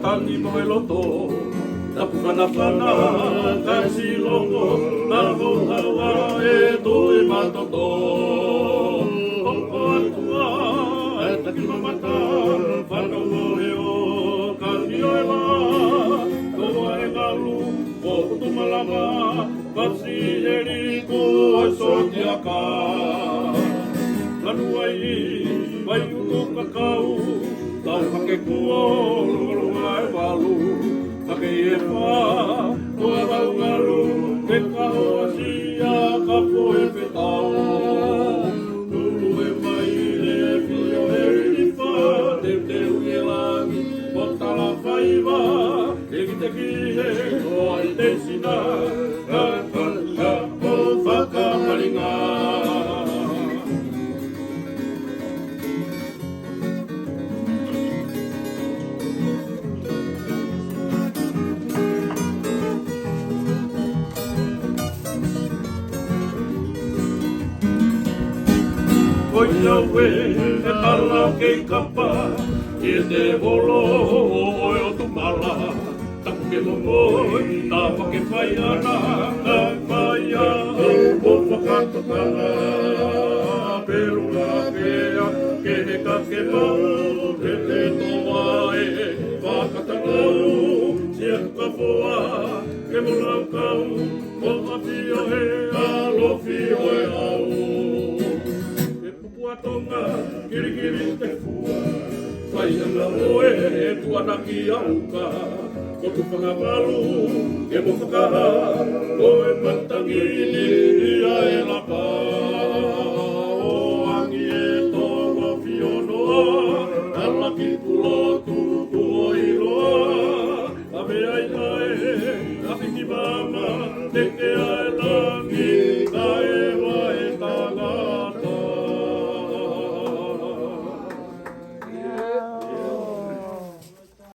tangi mo e loto tapu whanawhana ka silongo na ho hawa e toi matoto hoko atua e taki mamata whanau he o ka hioewa koa e ngalu ko utumalama kasi e riko e sotiaka lanu ai vai uto kakau tau hake kua lulunga e walu hake e wha toa rau ngaru te kaho asia ka poe petau lulu e mai e fio e rifa te te ui e langi o tala whaiva e ki te ki he toa i te sina ka kaka o whakamaringa. Koia we e tala kei kapa i te holo o e o tumala taku ke momoi ta whake whai ana ka whai a o whakatokana perua kea ke he ka ke mau ke te toa e whakatanau sia ka foa ke monau kau o hapio he alofi o e au tonga kirikiri te fua whai anga oe e tuanaki auka o tu whakamalu e mo whakaha o e matangi ia e lapa o angi e tonga whionoa alaki pulotu o iloa a me ai ai a whiki mama te ke ai langi